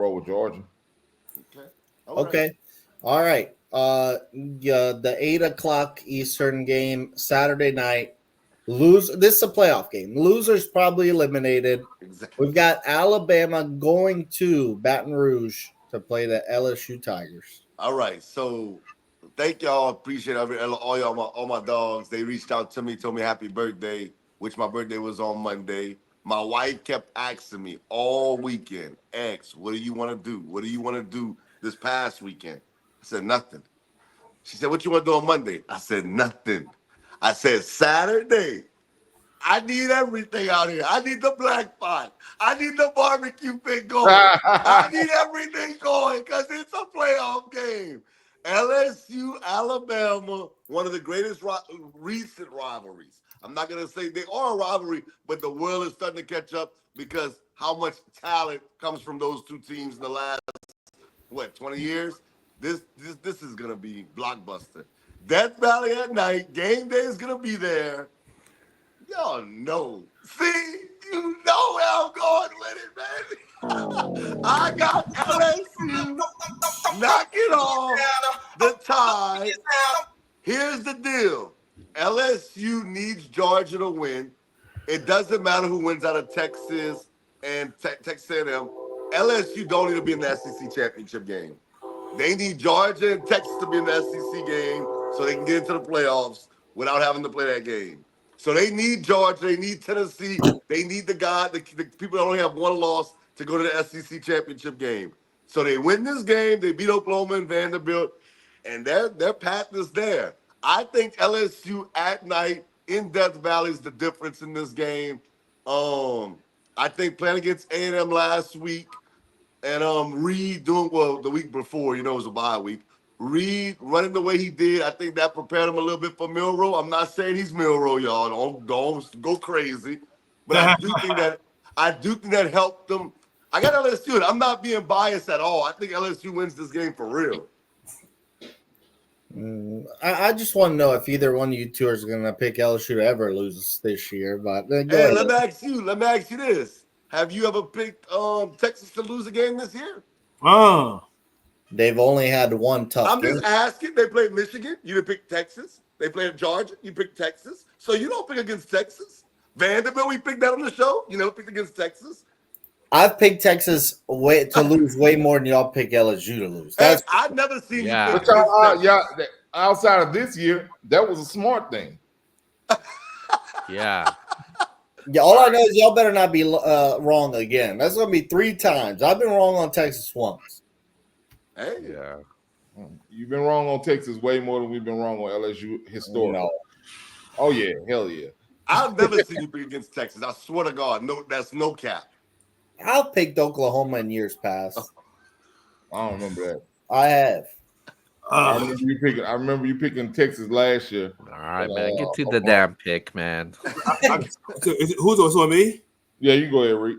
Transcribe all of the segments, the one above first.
roll with Georgia. Okay. All right. Yeah, the 8 o'clock Eastern game Saturday night. This is a playoff game. Losers probably eliminated. Exactly. We've got Alabama going to Baton Rouge to play the LSU Tigers. All right. So thank y'all. Appreciate all y'all, all my dogs. They reached out to me, told me happy birthday, which my birthday was on Monday. My wife kept asking me all weekend, X, what do you want to do? What do you want to do this past weekend? I said, nothing. She said, what you want to do on Monday? I said, nothing. I said, Saturday. I need everything out here. I need the black pot. I need the barbecue pit going. I need everything going because it's a playoff game. LSU, Alabama, one of the greatest recent rivalries. I'm not going to say they are a rivalry, but the world is starting to catch up because how much talent comes from those two teams in the last, 20 years? This is going to be blockbuster. Death Valley at night. Game day is going to be there. Y'all know. See, you know where I'm going with it, baby. I got LSU knocking off the Tide. Here's the deal. LSU needs Georgia to win. It doesn't matter who wins out of Texas and Texas A&M. LSU don't need to be in the SEC championship game. They need Georgia and Texas to be in the SEC game so they can get into the playoffs without having to play that game. So they need Georgia, they need Tennessee, they need the people that only have one loss to go to the SEC championship game. So they win this game, they beat Oklahoma and Vanderbilt, and their path is there. I think LSU at night in Death Valley is the difference in this game. I think playing against A&M last week and Reed doing well the week before, it was a bye week. Reed running the way he did, I think that prepared him a little bit for Milroe. I'm not saying he's Milroe, y'all. Don't go crazy. But I do think that helped them. I got LSU. I'm not being biased at all. I think LSU wins this game for real. I just want to know if either one of you two is going to pick LSU to ever lose this year. But let me ask you this: have you ever picked Texas to lose a game this year? They've only had one tough I'm game. just asking. They played Michigan. You didn't pick Texas. They played Georgia. You picked Texas. So you don't pick against Texas. Vanderbilt, we picked that on the show. You never picked against Texas. I've picked Texas to lose way more than y'all pick LSU to lose. I've never seen you pick outside of this year, that was a smart thing. Yeah. Yeah, all I know is y'all better not be wrong again. That's going to be 3 times. I've been wrong on Texas once. Hey. Yeah. You've been wrong on Texas way more than we've been wrong on LSU historically. No. Oh, yeah. Hell yeah. I've never seen you pick against Texas. I swear to God. No, that's no cap. I've picked Oklahoma in years past. I don't remember that. I have. I remember you picking Texas last year. All right, man. Get to the damn pick, man. Who's on me? Yeah, you go ahead, Reed.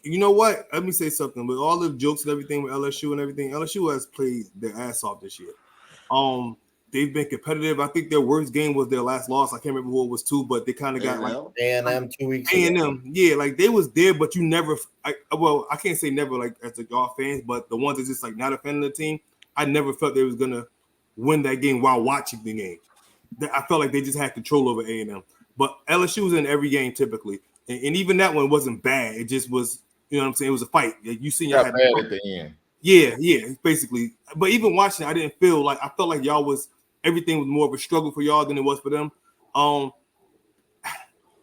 You know what? Let me say something. With all the jokes and everything with LSU and everything, LSU has played their ass off this year. They've been competitive. I think their worst game was their last loss. I can't remember who it was to, but they kind of got like A&M 2 weeks ago. A&M, yeah, like they was there, but you never. I can't say never, like as y'all fans, but the ones that's just like not a fan of the team, I never felt they was gonna win that game while watching the game. I felt like they just had control over A&M. But LSU was in every game typically, and even that one wasn't bad. It just was, you know what I'm saying? It was a fight. You seen y'all had bad at the end. Yeah, basically. But even watching, I didn't feel like I felt like y'all was. Everything was more of a struggle for y'all than it was for them.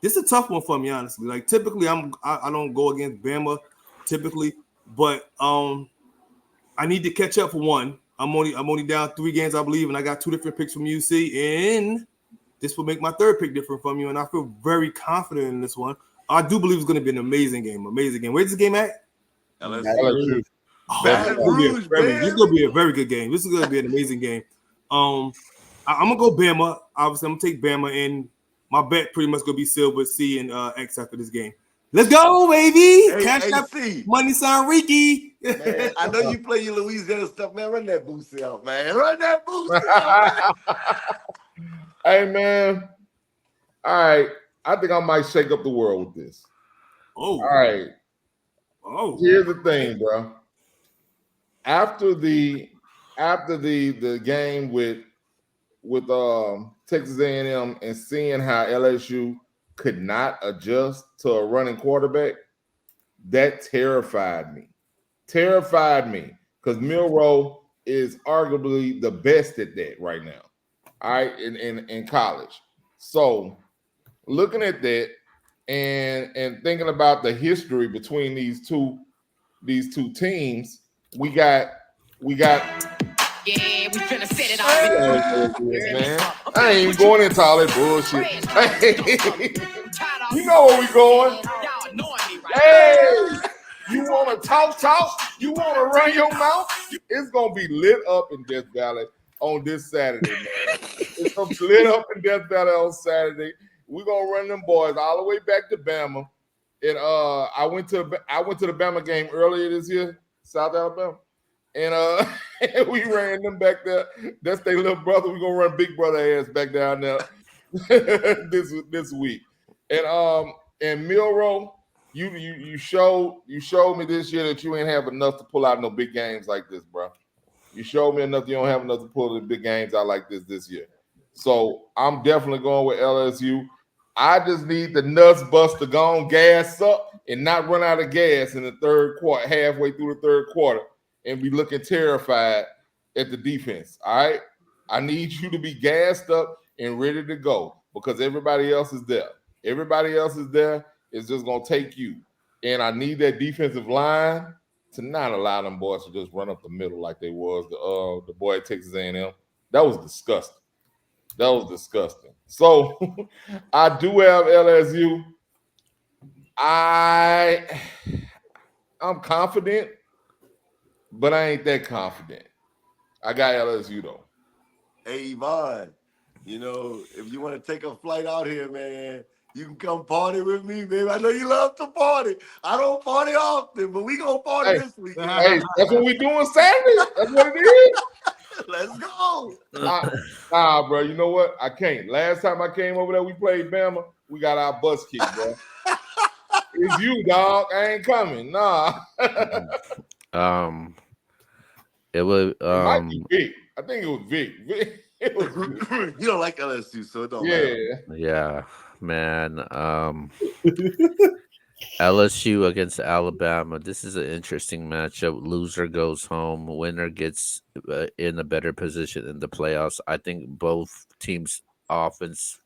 This is a tough one for me, honestly. Like typically, I don't go against Bama typically, but I need to catch up for one. I'm only down 3 games, I believe, and I got 2 different picks from UC, and this will make my 3rd pick different from you. And I feel very confident in this one. I do believe it's going to be an amazing game. Where's this game at? LSU. This is going to be a very good game. This is going to be an amazing game. I'm gonna go Bama. Obviously, I'm gonna take Bama, and my bet pretty much gonna be sealed with C and X after this game. Let's go, baby! Cash that money, sign Ricky. Man, I know you play your Louisiana stuff, man. Run that boost out, man. Run that boost out. Hey, man. All right, I think I might shake up the world with this. Oh, all right. Oh, here's the thing, bro. After the game with Texas A&M and seeing how LSU could not adjust to a running quarterback, that terrified me. Terrified me because Milroe is arguably the best at that right now. All right, in college. So looking at that and thinking about the history between these two teams, we got Yeah, we finna set it off. man. I ain't going into all that bullshit. Hey, you know where we going. Hey, you want to talk? You want to run your mouth? It's going to be lit up in Death Valley on this Saturday, man. It's going to be lit up in Death Valley on Saturday. We're going to run them boys all the way back to Bama. And I went to the Bama game earlier this year, South Alabama. And we ran them back there. That's their little brother. We're gonna run big brother ass back down there this week. And Milroe, you showed me this year that you ain't have enough to pull out no big games like this, bro. You showed me enough. You don't have enough to pull the big games out like this year. So I'm definitely going with LSU. I just need the nuts bust to go on gas up and not run out of gas in the third quarter, halfway through the third quarter, and be looking terrified at the defense. All right. I need you to be gassed up and ready to go because everybody else is there. Everybody else is there. It's just gonna take you. And I need that defensive line to not allow them boys to just run up the middle like they was the boy at Texas A&M. That was disgusting. That was disgusting. So I do have LSU. I'm confident, but I ain't that confident. I got LSU though. Hey, Yvonne, you know, if you want to take a flight out here, man, you can come party with me, baby. I know you love to party. I don't party often, but we gonna party this week. Hey, that's what we doing Saturday. That's what it is. Let's go. Nah, bro. You know what? I can't. Last time I came over there, we played Bama. We got our bus kicked, bro. It's you, dog. I ain't coming. Nah. It was It might be Vic. I think it was Vic. It was Vic. You don't like LSU, so it don't matter. Yeah, man. LSU against Alabama. This is an interesting matchup. Loser goes home. Winner gets in a better position in the playoffs. I think both teams' offense,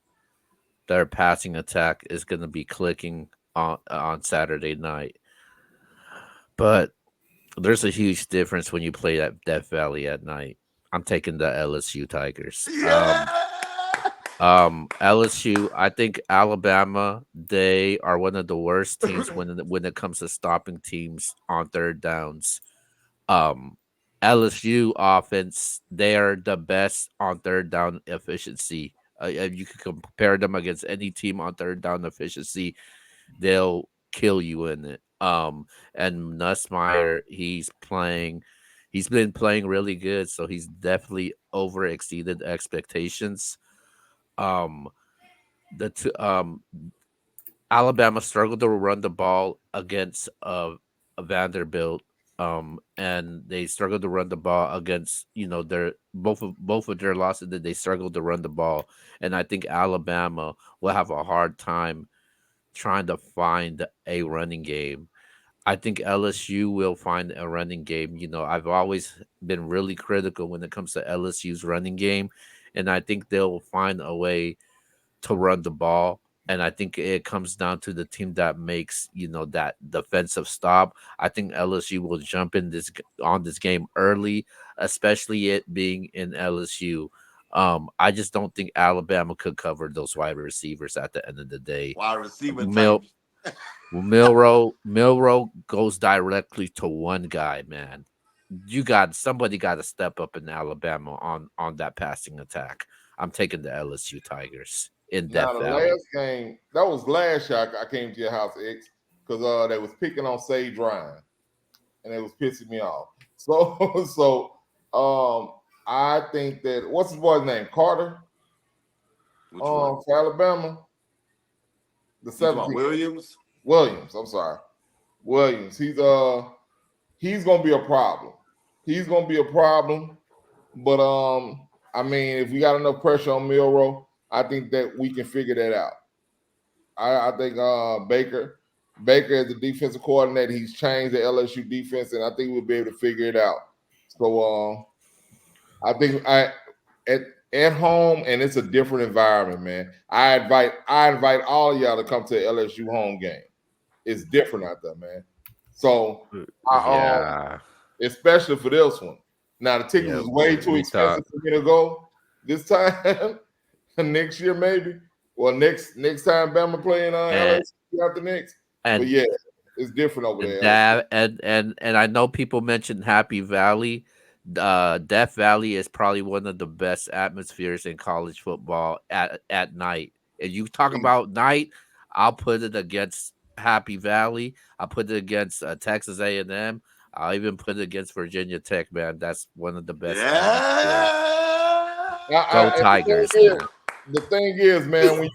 their passing attack is going to be clicking on Saturday night. But there's a huge difference when you play at Death Valley at night. I'm taking the LSU Tigers. LSU, I think Alabama, they are one of the worst teams when it comes to stopping teams on third downs. LSU offense, they are the best on third down efficiency. You can compare them against any team on third down efficiency, they'll kill you in it. And Nussmeier, he's been playing really good, so he's definitely overexceeded expectations. Alabama struggled to run the ball against a Vanderbilt, and they struggled to run the ball against their both of their losses. That they struggled to run the ball, and I think Alabama will have a hard time trying to find a running game. I think LSU will find a running game. I've always been really critical when it comes to LSU's running game, and I think they'll find a way to run the ball. And I think it comes down to the team that makes, that defensive stop. I think LSU will jump in on this game early, especially it being in LSU. I just don't think Alabama could cover those wide receivers at the end of the day. Wide receiver Milroe goes directly to one guy, man. Somebody got to step up in Alabama on that passing attack. I'm taking the LSU Tigers in Death Valley. Last game, that was last year I came to your house, X, because they was picking on Sage Ryan, and it was pissing me off. So I think that what's his boy's name? Carter. For Alabama. The 17th. Williams. Williams. I'm sorry. Williams. He's gonna be a problem. He's gonna be a problem. But I mean, if we got enough pressure on Milroe, I think that we can figure that out. I think Baker is the defensive coordinator. He's changed the LSU defense, and I think we'll be able to figure it out. So I think at home, and it's a different environment, man. I invite all of y'all to come to the LSU home game. It's different out there, man. So especially for this one. Now the tickets is way too expensive for me to go this time. Next year, maybe. Well, next time Bama playing LSU after next. But yeah, it's different over there. And I know people mentioned Happy Valley. Death Valley is probably one of the best atmospheres in college football at night. And you talk about night, I'll put it against Happy Valley. I'll put it against Texas A&M. I'll even put it against Virginia Tech, man. That's one of the best. Go Tigers, man. The thing is, man, when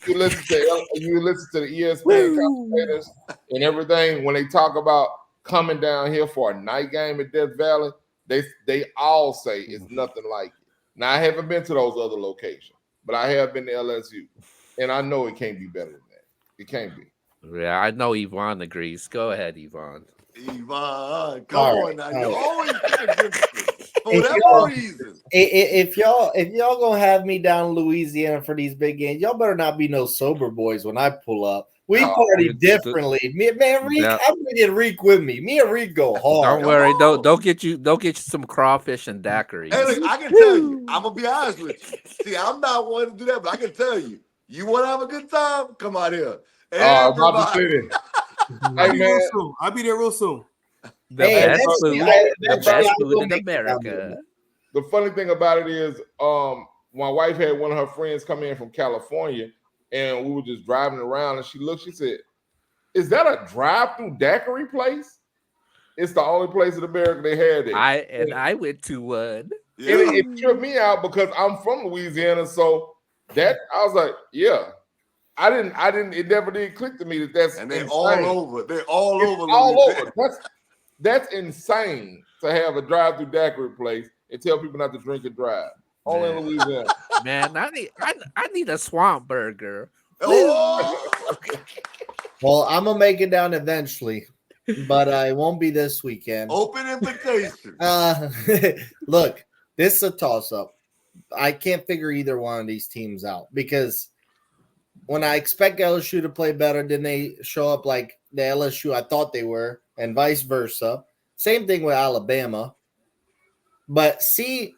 you listen to the ESPN commentators and everything, when they talk about coming down here for a night game at Death Valley, they all say it's nothing like it. Now, I haven't been to those other locations, but I have been to LSU, and I know it can't be better than that. It can't be. Yeah, I know Yvonne agrees. Go ahead, Yvonne. Yvonne, come on now. You always for whatever reason. If y'all gonna have me down in Louisiana for these big games, y'all better not be no sober boys when I pull up. We party differently. Man, Reek, I'm gonna get Reek with me. Me and Reek go hard. Don't worry, don't get you some crawfish and daiquiris. Hey, look, I can tell you, I'm gonna be honest with you. See, I'm not one to do that, but I can tell you, you want to have a good time? Come out here. Hey, man. I'll be there real soon. The best food in America. The funny thing about it is, my wife had one of her friends come in from California, and we were just driving around, and she looked, she said, "Is that a drive-through daiquiri place?" It's the only place in America they had it. I went to one. Yeah. It tripped me out because I'm from Louisiana, so that I was like, yeah. I didn't. It never did click to me that that's and they're insane. all over. They're all over. All over. That's insane to have a drive-through daiquiri place and tell people not to drink and drive. Only in Louisiana. Man, I need a swamp burger. Oh. Well, I'm gonna make it down eventually, but it won't be this weekend. Open invitation. Look, this is a toss-up. I can't figure either one of these teams out because when I expect LSU to play better, then they show up like the LSU I thought they were, and vice versa. Same thing with Alabama. But see,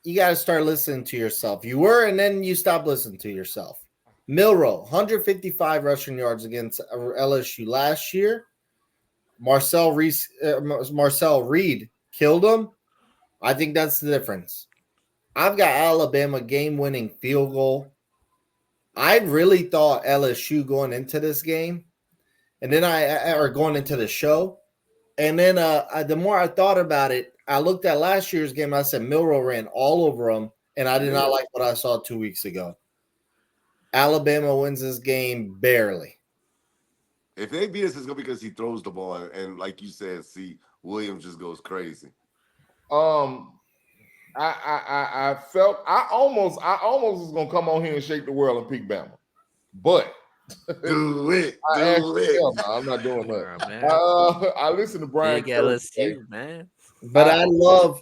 you got to start listening to yourself. You were, and then you stop listening to yourself. Milroe, 155 rushing yards against LSU last year. Marcel Reed killed him. I think that's the difference. I've got Alabama game-winning field goal. I really thought LSU going into this game, and then going into the show, and then the more I thought about it, I looked at last year's game. And I said Milroe ran all over them, and I did not like what I saw 2 weeks ago. Alabama wins this game barely. If they beat us, it's gonna be because he throws the ball, and like you said, see, Williams just goes crazy. I felt I almost was gonna come on here and shake the world and pick Bama, but do it. I'm not doing that. I listen to Brian. Big LSU, man. But I love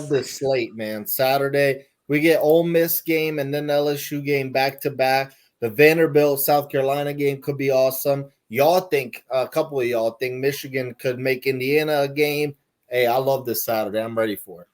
this slate, man. Saturday we get Ole Miss game and then LSU game back to back. The Vanderbilt South Carolina game could be awesome. Y'all think a couple of y'all think Michigan could make Indiana a game? Hey, I love this Saturday. I'm ready for it.